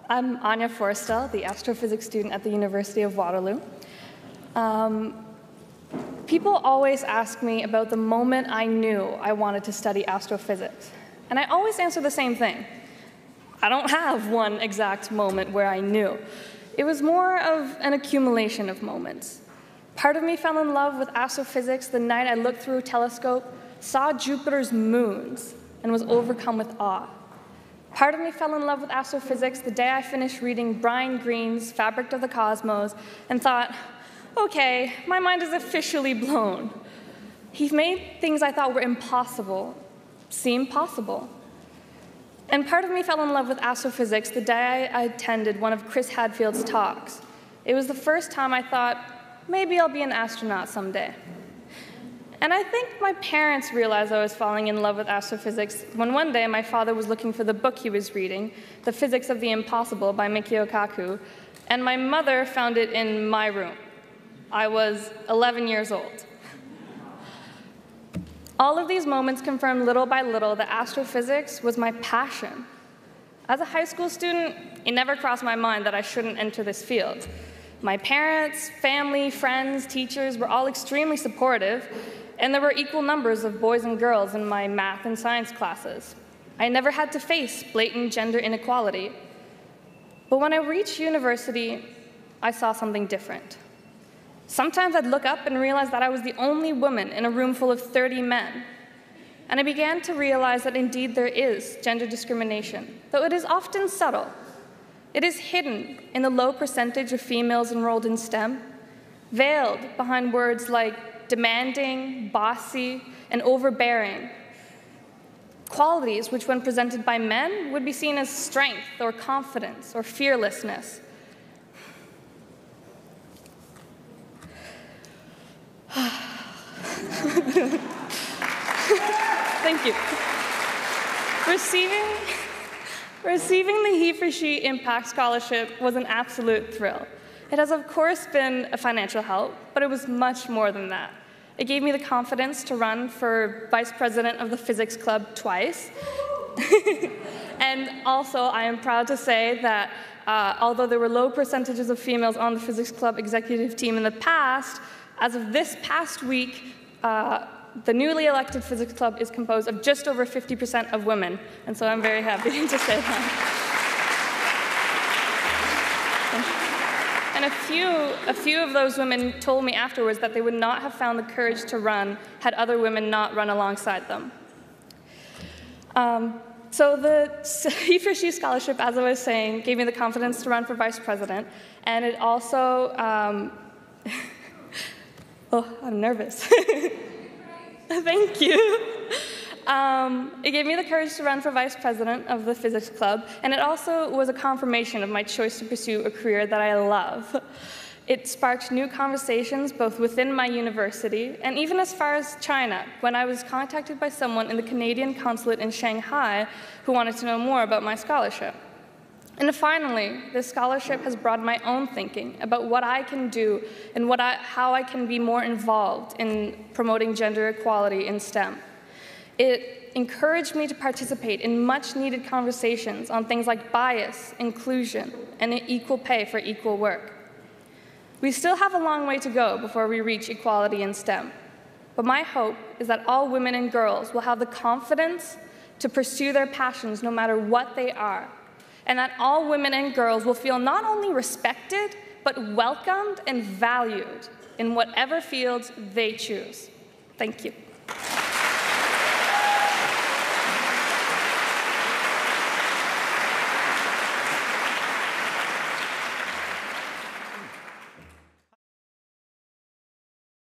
I'm Anya Forestell, the astrophysics student at the University of Waterloo. People always ask me about the moment I knew I wanted to study astrophysics. And I always answer the same thing. I don't have one exact moment where I knew. It was more of an accumulation of moments. Part of me fell in love with astrophysics the night I looked through a telescope, saw Jupiter's moons, and was overcome with awe. Part of me fell in love with astrophysics the day I finished reading Brian Greene's Fabric of the Cosmos and thought, okay, my mind is officially blown. He made things I thought were impossible seem possible. And part of me fell in love with astrophysics the day I attended one of Chris Hadfield's talks. It was the first time I thought, maybe I'll be an astronaut someday. And I think my parents realized I was falling in love with astrophysics when one day my father was looking for the book he was reading, The Physics of the Impossible by Mikio Kaku, and my mother found it in my room. I was 11 years old. All of these moments confirmed little by little that astrophysics was my passion. As a high school student, it never crossed my mind that I shouldn't enter this field. My parents, family, friends, teachers were all extremely supportive, and there were equal numbers of boys and girls in my math and science classes. I never had to face blatant gender inequality. But when I reached university, I saw something different. Sometimes I'd look up and realize that I was the only woman in a room full of 30 men. And I began to realize that indeed there is gender discrimination, though it is often subtle. It is hidden in the low percentage of females enrolled in STEM, veiled behind words like demanding, bossy, and overbearing, qualities which, when presented by men, would be seen as strength or confidence or fearlessness. Thank you. Receiving the Heforshe Impact Scholarship was an absolute thrill. It has, of course, been a financial help, but it was much more than that. It gave me the confidence to run for vice president of the physics club twice. And also, I am proud to say that although there were low percentages of females on the physics club executive team in the past, as of this past week, the newly elected physics club is composed of just over 50% of women, and so I'm very happy to say that. And a few of those women told me afterwards that they would not have found the courage to run had other women not run alongside them. So the Heforshe Scholarship, as I was saying, gave me the confidence to run for vice president, and it also, oh, I'm nervous. Thank you. It gave me the courage to run for vice president of the physics club, and it also was a confirmation of my choice to pursue a career that I love. It sparked new conversations both within my university and even as far as China, when I was contacted by someone in the Canadian consulate in Shanghai who wanted to know more about my scholarship. And finally, this scholarship has broadened my own thinking about what I can do and how I can be more involved in promoting gender equality in STEM. It encouraged me to participate in much-needed conversations on things like bias, inclusion, and equal pay for equal work. We still have a long way to go before we reach equality in STEM, but my hope is that all women and girls will have the confidence to pursue their passions no matter what they are, and that all women and girls will feel not only respected, but welcomed and valued in whatever fields they choose. Thank you.